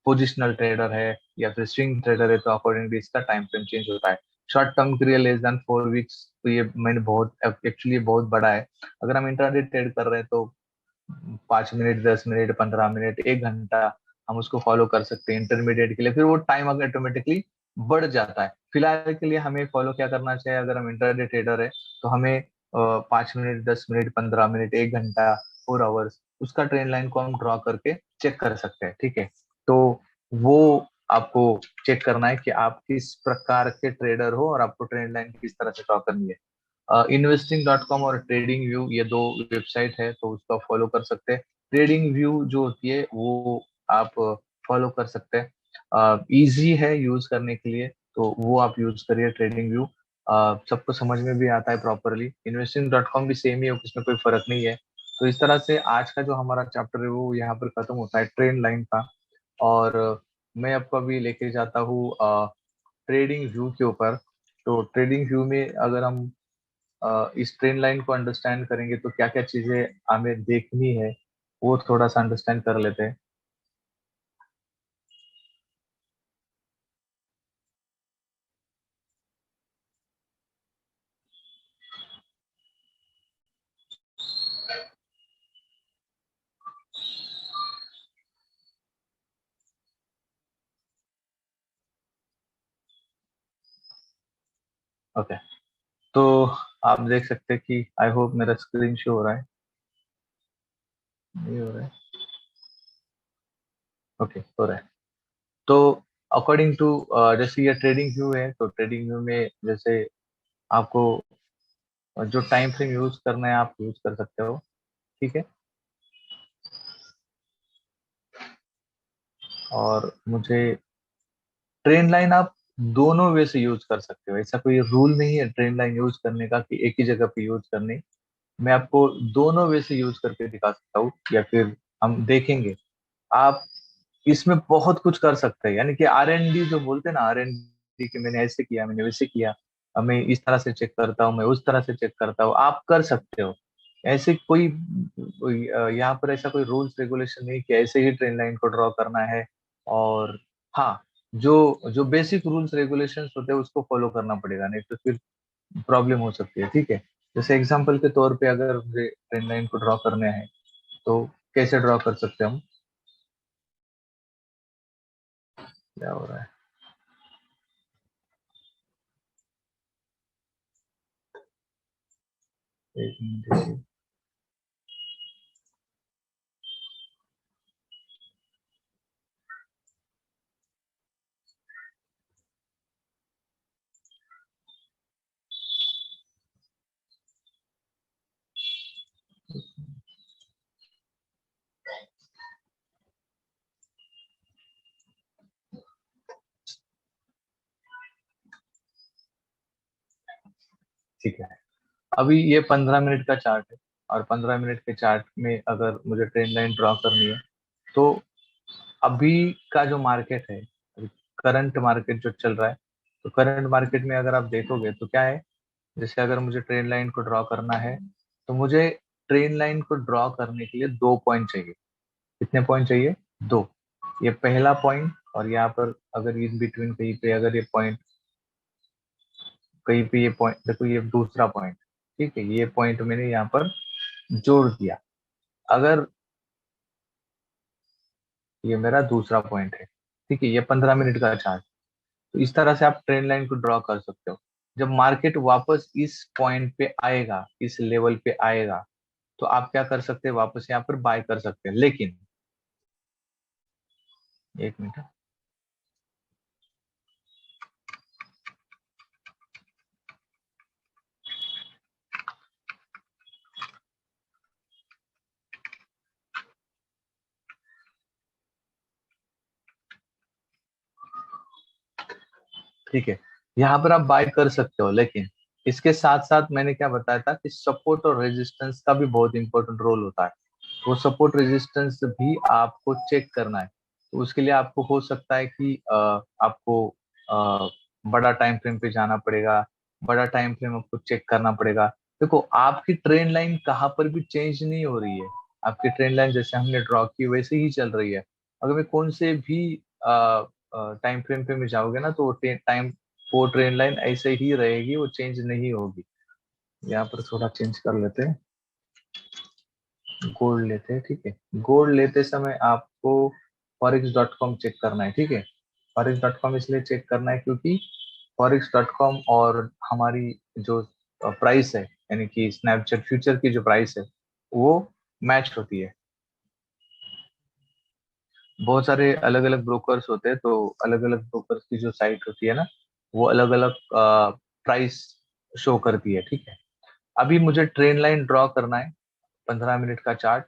पोजिशनल ट्रेडर है या फिर स्विंग ट्रेडर है, तो अकॉर्डिंगली इसका टाइम फ्रेम चेंज होता है। शॉर्ट टर्म के लिए लेस देन 4 वीक्स, तो ये मैंने बहुत एक्चुअली बहुत बड़ा है। अगर हम इंट्राडे ट्रेड कर रहे हैं तो 5 मिनट, 10 मिनट, 15 मिनट, 1 घंटा हम उसको फॉलो कर सकते हैं इंटरमीडिएट के लिए, फिर वो टाइम अगर ऑटोमेटिकली बढ़ जाता है। फिलहाल के लिए हमें फॉलो क्या करना चाहिए, अगर हम इंटरडे ट्रेडर है तो हमें 5 मिनट, 10 मिनट, 15 मिनट, 1 घंटा, 4 आवर्स, उसका ट्रेंड लाइन को हम ड्रॉ करके चेक कर सकते हैं, ठीक है। तो वो आपको चेक करना है कि आप किस प्रकार के ट्रेडर हो और आपको ट्रेंड लाइन किस तरह से ड्रॉ करनी है। इन्वेस्टिंग.com और ट्रेडिंग व्यू, ये दो वेबसाइट है, तो उसको फॉलो कर सकते हैं। ट्रेडिंग व्यू जो होती है वो आप फॉलो कर सकते हैं, इजी है यूज करने के लिए, तो वो आप यूज करिए ट्रेडिंग व्यू। सबको समझ में भी आता है प्रॉपरली। इन्वेस्टिंग.com भी सेम ही है, उसमें कोई फर्क नहीं है। तो इस तरह से आज का जो हमारा चैप्टर है वो यहाँ पर खत्म होता है ट्रेंड लाइन का। और मैं आपको अभी लेके जाता हूँ ट्रेडिंग व्यू के ऊपर। तो ट्रेडिंग व्यू में अगर हम इस ट्रेन लाइन को अंडरस्टैंड करेंगे तो क्या क्या चीजें हमें देखनी है, वो थोड़ा सा अंडरस्टैंड कर लेते हैं। ओके, तो आप देख सकते हैं कि आई होप मेरा स्क्रीन शो हो रहा है, नहीं हो रहा है, ओके हो रहा है। तो अकॉर्डिंग टू, जैसे ये ट्रेडिंग व्यू है, तो ट्रेडिंग व्यू में जैसे आपको जो टाइम फ्रेम यूज करना है आप यूज कर सकते हो, ठीक है। और मुझे ट्रेंड लाइन आप दोनों वे से यूज कर सकते हो, ऐसा कोई रूल नहीं है ट्रेंड लाइन यूज करने का कि एक ही जगह पे यूज करनी। मैं आपको दोनों वे से यूज करके दिखा सकता हूँ, या फिर हम देखेंगे। आप इसमें बहुत कुछ कर सकते हैं, यानी कि R&D जो बोलते हैं ना, R&D कि मैंने ऐसे किया, मैंने वैसे किया, मैं इस तरह से चेक करता हूँ, मैं उस तरह से चेक करता हूँ, आप कर सकते हो। ऐसे यहाँ पर ऐसा कोई रूल्स रेगुलेशन नहीं कि ऐसे ही ट्रेन लाइन को ड्रॉ करना है। और हाँ, जो जो बेसिक रूल्स रेगुलेशंस होते हैं उसको फॉलो करना पड़ेगा, नहीं तो फिर प्रॉब्लम हो सकती है। ठीक है, जैसे एग्जांपल के तौर पे अगर मुझे ट्रेन लाइन को ड्रॉ करना है तो कैसे ड्रॉ कर सकते हैं हम? क्या हो रहा है? एक मिनट देखिए। ठीक है, अभी ये 15 मिनट का चार्ट है, और 15 मिनट के चार्ट में अगर मुझे ट्रेन लाइन ड्रॉ करनी है तो अभी का जो मार्केट है, करंट मार्केट जो चल रहा है, तो करंट मार्केट में अगर आप देखोगे तो क्या है, जैसे अगर मुझे ट्रेन लाइन को ड्रॉ करना है तो मुझे ट्रेन लाइन को ड्रॉ करने के लिए 2 पॉइंट चाहिए। कितने पॉइंट चाहिए? दो। ये पहला पॉइंट, और यहाँ पर अगर इन बिटवीन कहीं पे अगर ये पॉइंट, कहीं पे ये पॉइंट देखो, ये दूसरा पॉइंट। ठीक है, ये पॉइंट मैंने यहाँ पर जोड़ दिया। अगर ये मेरा दूसरा पॉइंट है, ठीक है, ये 15 मिनट का चार्ट। तो इस तरह से आप ट्रेंड लाइन को ड्रॉ कर सकते हो। जब मार्केट वापस इस पॉइंट पे आएगा, इस लेवल पे आएगा, तो आप क्या कर सकते हैं, वापस यहाँ पर बाय कर सकते हैं। लेकिन एक मिनट। ठीक है, यहाँ पर आप बाय कर सकते हो, लेकिन इसके साथ साथ मैंने क्या बताया था कि सपोर्ट और रेजिस्टेंस का भी बहुत इंपॉर्टेंट रोल होता है। वो सपोर्ट रेजिस्टेंस भी आपको चेक करना है। तो उसके लिए आपको हो सकता है कि आपको बड़ा टाइम फ्रेम पे जाना पड़ेगा, बड़ा टाइम फ्रेम आपको चेक करना पड़ेगा। देखो, आपकी ट्रेन लाइन कहाँ पर भी चेंज नहीं हो रही है। आपकी ट्रेन लाइन जैसे हमने ड्रॉ की वैसे ही चल रही है। अगर मैं कौन से भी टाइम फ्रेम पे में जाओगे ना, तो वो ट्रेन लाइन ऐसे ही रहेगी, वो चेंज नहीं होगी। यहाँ पर थोड़ा चेंज कर लेते हैं, गोल्ड लेते हैं। ठीक है, गोल्ड लेते समय आपको forex.com चेक करना है। ठीक है, forex.com इसलिए चेक करना है क्योंकि forex.com और हमारी जो प्राइस है, यानी कि स्नैपचैट फ्यूचर की जो प्राइस है, वो मैच होती है। बहुत सारे अलग अलग ब्रोकर्स होते हैं, तो अलग अलग ब्रोकर्स की जो साइट होती है ना, वो अलग अलग प्राइस शो करती है। ठीक है, अभी मुझे ट्रेन लाइन ड्रॉ करना है, 15 मिनट का चार्ट।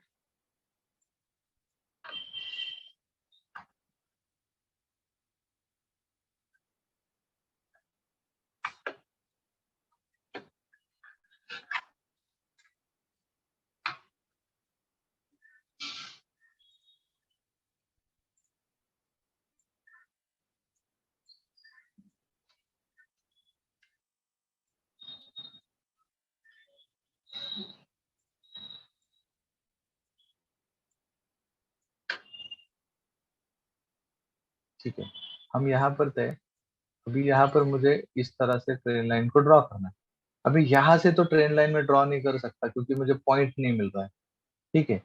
ठीक है, हम यहाँ पर थे। अभी यहाँ पर मुझे इस तरह से ट्रेन लाइन को ड्रॉ करना है। अभी यहाँ से तो ट्रेन लाइन में ड्रॉ नहीं कर सकता क्योंकि मुझे पॉइंट नहीं मिल रहा है। ठीक है,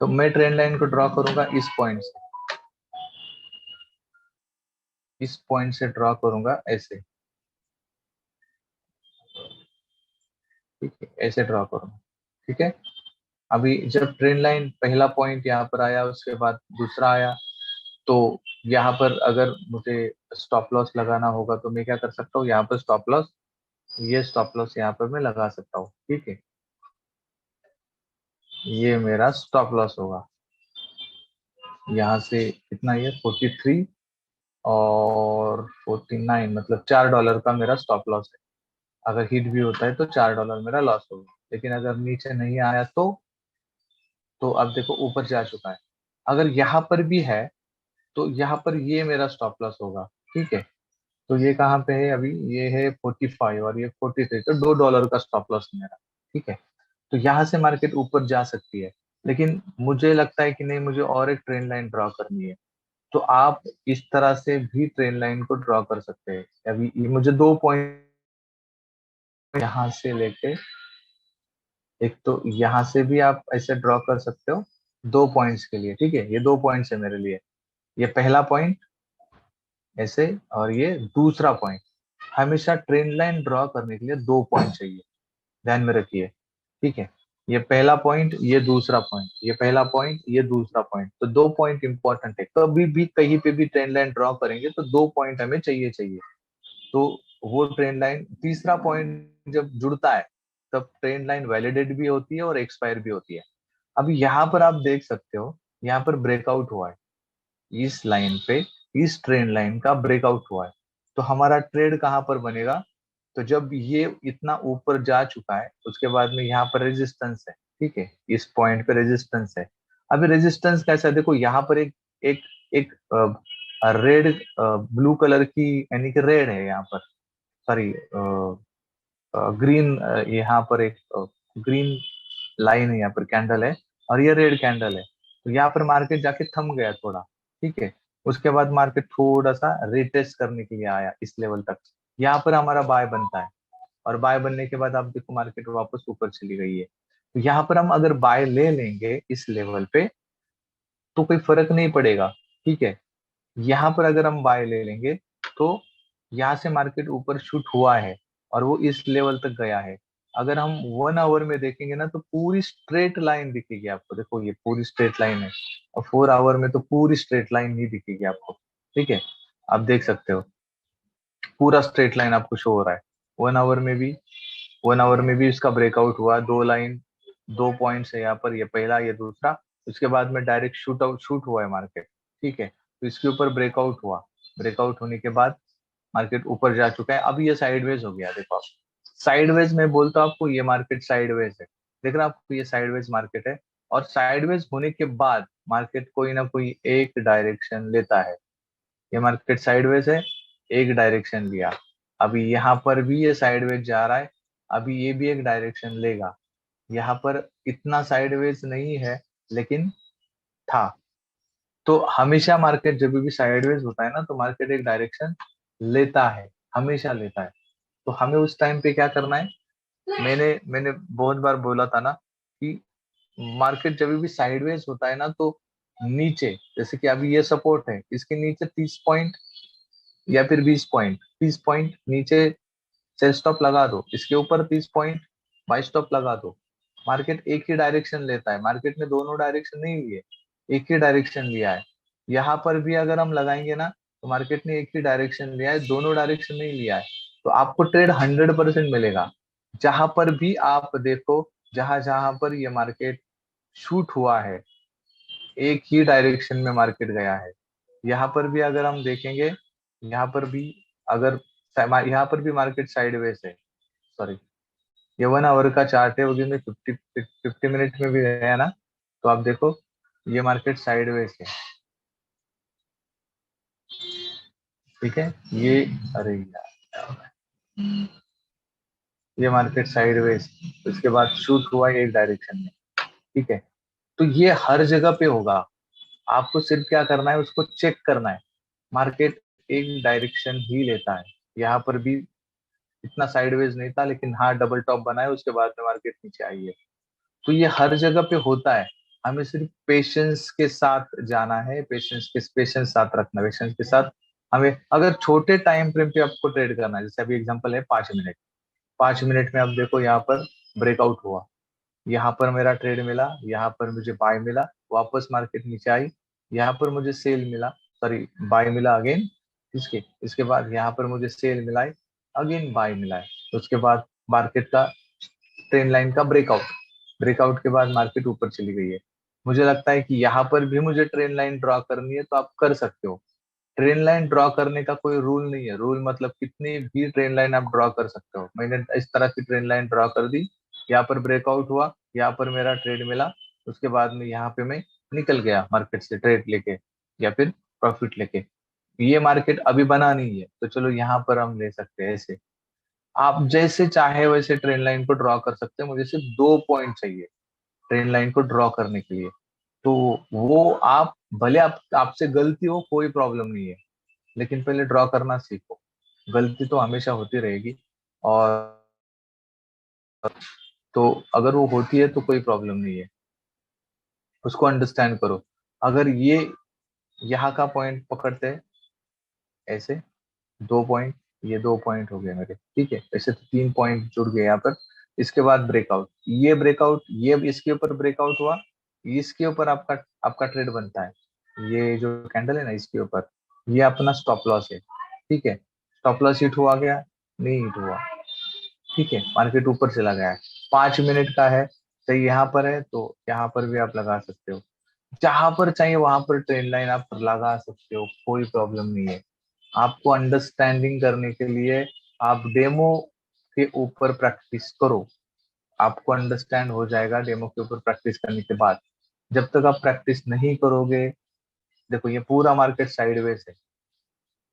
तो मैं ट्रेन लाइन को ड्रॉ करूंगा इस पॉइंट से, इस पॉइंट से ड्रॉ करूंगा ऐसे। ठीक है, ऐसे ड्रॉ करूंगा। ठीक है, अभी जब ट्रेन लाइन पहला पॉइंट यहाँ पर आया, उसके बाद दूसरा आया, तो यहाँ पर अगर मुझे स्टॉप लॉस लगाना होगा तो मैं क्या कर सकता हूँ, यहाँ पर स्टॉप लॉस, ये स्टॉप लॉस यहाँ पर मैं लगा सकता हूँ। ठीक है, ये मेरा स्टॉप लॉस होगा। यहाँ से कितना, ये 43, और 49 मतलब $4 का मेरा स्टॉप लॉस है। अगर हिट भी होता है तो $4 मेरा लॉस होगा। लेकिन अगर नीचे नहीं आया तो अब देखो ऊपर जा चुका है। अगर यहाँ पर भी है तो यहाँ पर ये मेरा स्टॉप लॉस होगा। ठीक है, तो ये कहाँ पे है अभी, ये है 45 और ये 43, तो $2 का स्टॉप लॉस है मेरा। ठीक है, तो यहाँ से मार्केट ऊपर जा सकती है। लेकिन मुझे लगता है कि नहीं, मुझे और एक ट्रेंड लाइन ड्रॉ करनी है। तो आप इस तरह से भी ट्रेंड लाइन को ड्रॉ कर सकते हैं। अभी ये मुझे 2 पॉइंट यहाँ से लेके, एक तो यहाँ से भी आप ऐसे ड्रॉ कर सकते हो 2 पॉइंट्स के लिए। ठीक है, ये 2 पॉइंट्स है मेरे लिए। ये पहला पॉइंट ऐसे, और ये दूसरा पॉइंट। हमेशा ट्रेंड लाइन ड्रॉ करने के लिए 2 पॉइंट चाहिए, ध्यान में रखिए। ठीक है, ये पहला पॉइंट, ये दूसरा पॉइंट, ये पहला पॉइंट, ये दूसरा पॉइंट, तो 2 पॉइंट इंपॉर्टेंट है। कभी भी कहीं पे भी ट्रेंड लाइन ड्रॉ करेंगे तो 2 पॉइंट हमें चाहिए चाहिए। तो वो ट्रेंड लाइन, तीसरा पॉइंट जब जुड़ता है तब ट्रेंड लाइन वैलिडेट भी होती है और एक्सपायर भी होती है। अभी यहाँ पर आप देख सकते हो, यहाँ पर ब्रेकआउट हुआ है इस लाइन पे, इस ट्रेंड लाइन का ब्रेकआउट हुआ है। तो हमारा ट्रेड कहाँ पर बनेगा, तो जब ये इतना ऊपर जा चुका है उसके बाद में यहाँ पर रेजिस्टेंस है। ठीक है, इस पॉइंट पे रेजिस्टेंस है। अभी रेजिस्टेंस कैसा है, देखो यहाँ पर एक एक एक रेड, ब्लू कलर की, यानी कि रेड है यहाँ पर, सॉरी ग्रीन, यहाँ पर एक ग्रीन लाइन है, यहाँ पर कैंडल है, और ये रेड कैंडल है। तो यहाँ पर मार्केट जाके थम गया थोड़ा। ठीक है, उसके बाद मार्केट थोड़ा सा रिटेस्ट करने के लिए आया इस लेवल तक। यहाँ पर हमारा बाय बनता है, और बाय बनने के बाद आप देखो मार्केट वापस ऊपर चली गई है। तो यहाँ पर हम अगर बाय ले लेंगे इस लेवल पे तो कोई फर्क नहीं पड़ेगा। ठीक है, यहाँ पर अगर हम बाय ले लेंगे तो यहाँ से मार्केट ऊपर शूट हुआ है और वो इस लेवल तक गया है। अगर हम 1 आवर में देखेंगे ना तो पूरी स्ट्रेट लाइन दिखेगी आपको। देखो ये पूरी स्ट्रेट लाइन है, और 4 आवर में तो पूरी स्ट्रेट लाइन ही दिखेगी आपको। ठीक है, आप देख सकते हो पूरा स्ट्रेट लाइन आपको शो हो रहा है। 1 आवर में भी, 1 आवर में भी इसका ब्रेकआउट हुआ, 2 लाइन, 2 पॉइंट्स है यहाँ पर, ये पहला ये दूसरा। उसके बाद में डायरेक्ट शूट हुआ है मार्केट। ठीक है, तो इसके ऊपर ब्रेकआउट हुआ, ब्रेकआउट होने के बाद मार्केट ऊपर जा चुका है। अब ये साइडवेज हो गया, देखो आप साइडवेज, मैं बोलता हूँ आपको ये मार्केट साइडवेज है। देख रहे हो आपको, ये साइडवेज मार्केट है। और साइडवेज होने के बाद मार्केट कोई ना कोई एक डायरेक्शन लेता है। ये मार्केट साइडवेज है, एक डायरेक्शन लिया। अभी यहाँ पर भी ये साइडवेज जा रहा है, अभी ये भी एक डायरेक्शन लेगा। यहाँ पर इतना साइडवेज नहीं है लेकिन था। तो हमेशा मार्केट जब भी साइडवेज होता है ना तो मार्केट एक डायरेक्शन लेता है, हमेशा लेता है। तो हमें उस टाइम पे क्या करना है, मैंने मैंने बहुत बार बोला था ना कि मार्केट जब भी साइडवेज होता है ना तो नीचे, जैसे कि अभी ये सपोर्ट है, इसके नीचे 30 पॉइंट या फिर 20 पॉइंट, 30 पॉइंट नीचे सेल स्टॉप लगा दो, इसके ऊपर 30 पॉइंट बाई स्टॉप लगा दो। मार्केट एक ही डायरेक्शन लेता है, मार्केट ने दोनों डायरेक्शन नहीं लिए, एक ही डायरेक्शन लिया है। यहाँ पर भी अगर हम लगाएंगे ना तो मार्केट ने एक ही डायरेक्शन लिया है, दोनों डायरेक्शन नहीं लिया है। तो आपको ट्रेड 100% मिलेगा। जहां पर भी आप देखो, जहां जहां पर ये मार्केट शूट हुआ है, एक ही डायरेक्शन में मार्केट गया है। यहाँ पर भी अगर हम देखेंगे, यहाँ पर भी अगर, यहाँ पर भी मार्केट साइडवेज है, सॉरी ये 1 आवर का चार्ट है, वो भी 50 मिनट में भी गया ना, तो आप देखो ये मार्केट साइडवेज है। ठीक है, ये, अरे यार, ये मार्केट साइडवेज, उसके बाद शूट हुआ है एक डायरेक्शन में। ठीक है, तो ये हर जगह पे होगा। आपको सिर्फ क्या करना है, उसको चेक करना है। मार्केट एक डायरेक्शन ही लेता है। यहाँ पर भी इतना साइडवेज नहीं था, लेकिन हाँ डबल टॉप बनाया, उसके बाद में मार्केट नीचे आई है। तो ये हर जगह पे होता है। हमें सिर्फ पेशेंस के साथ जाना है, पेशेंस साथ रखना, पेशेंस के साथ। हमें अगर छोटे टाइम फ्रेम पे आपको ट्रेड करना है, जैसे अभी एग्जांपल है 5 मिनट, 5 मिनट में आप देखो यहाँ पर ब्रेकआउट हुआ, यहाँ पर मेरा ट्रेड मिला, यहाँ पर मुझे बाय मिला, वापस मार्केट नीचे आई, यहाँ पर मुझे सेल मिला, सॉरी बाय मिला अगेन। इसके इसके बाद यहाँ पर मुझे सेल मिला है, अगेन बाय मिला है। तो उसके बाद मार्केट का ट्रेंड लाइन का ब्रेकआउट, ब्रेकआउट के बाद मार्केट ऊपर चली गई है। मुझे लगता है कि यहाँ पर भी मुझे ट्रेंड लाइन ड्रॉ करनी है तो आप कर सकते हो। ट्रेन लाइन ड्रॉ करने का कोई रूल नहीं है। रूल मतलब कितनी भी ट्रेन लाइन आप ड्रॉ कर सकते हो। मैंने इस तरह की ट्रेन लाइन ड्रॉ कर दी, यहाँ पर ब्रेकआउट हुआ, यहाँ पर मेरा ट्रेड मिला, उसके बाद में यहाँ पे मैं निकल गया मार्केट से ट्रेड लेके या फिर प्रॉफिट लेके। ये मार्केट अभी बना नहीं है तो चलो यहाँ पर हम ले सकते हैं ऐसे। आप जैसे चाहे वैसे ट्रेन लाइन को ड्रॉ कर सकते हैं। मुझे सिर्फ 2 पॉइंट चाहिए ट्रेन लाइन को ड्रॉ करने के लिए। तो वो आप भले आपसे गलती हो कोई प्रॉब्लम नहीं है, लेकिन पहले ड्रॉ करना सीखो। गलती तो हमेशा होती रहेगी, और तो अगर वो होती है तो कोई प्रॉब्लम नहीं है, उसको अंडरस्टैंड करो। अगर ये यहाँ का पॉइंट पकड़ते हैं ऐसे, 2 पॉइंट, ये 2 पॉइंट हो गए मेरे, ठीक है। ऐसे तो 3 पॉइंट जुड़ गए यहाँ पर। इसके बाद ब्रेकआउट, ये ब्रेकआउट, ये इसके ऊपर ब्रेकआउट हुआ, इसके ऊपर आपका आपका ट्रेड बनता है। ये जो कैंडल है ना इसके ऊपर, ये अपना स्टॉप लॉस है, ठीक है। स्टॉप लॉस हिट हुआ गया, नहीं हिट हुआ, ठीक है। मार्केट ऊपर चला गया है, 5 मिनट का है, तो यहाँ पर है तो यहाँ पर भी आप लगा सकते हो। जहां पर चाहिए वहां पर ट्रेंड लाइन आप लगा सकते हो, कोई प्रॉब्लम नहीं है। आपको अंडरस्टैंडिंग करने के लिए आप डेमो के ऊपर प्रैक्टिस करो। आपको अंडरस्टैंड हो जाएगा डेमो के ऊपर प्रैक्टिस करने के बाद। जब तक आप प्रैक्टिस नहीं करोगे, देखो ये पूरा मार्केट साइडवेज है,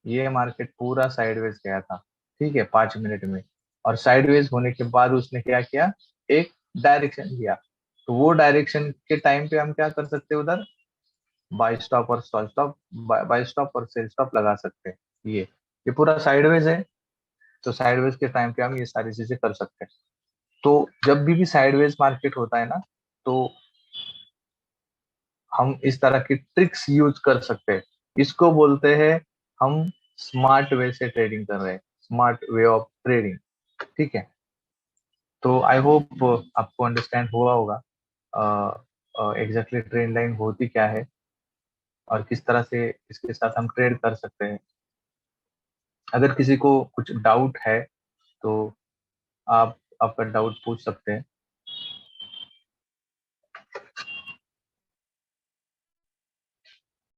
ये मार्केट पूरा साइडवेज गया था, ठीक है, 5 मिनट में। और साइडवेज होने के बाद उसने क्या किया, एक डायरेक्शन दिया। तो वो डायरेक्शन के टाइम पे हम क्या कर सकते हैं, उधर बाय स्टॉप और स्टॉल स्टॉप, बाय स्टॉप और सेल स्टॉप लगा सकते हैं। ये पूरा साइडवेज है, तो साइडवेज के टाइम पे हम ये सारी चीजें कर सकते हैं। तो जब भी साइडवेज मार्केट होता है ना, तो हम इस तरह की ट्रिक्स यूज कर सकते हैं। इसको बोलते हैं हम स्मार्ट वे से ट्रेडिंग कर रहे हैं, स्मार्ट वे ऑफ ट्रेडिंग, ठीक है। तो आई होप आपको अंडरस्टैंड हुआ होगा एग्जैक्टली ट्रेंड लाइन होती क्या है और किस तरह से इसके साथ हम ट्रेड कर सकते हैं। अगर किसी को कुछ डाउट है तो आप आपका डाउट पूछ सकते हैं।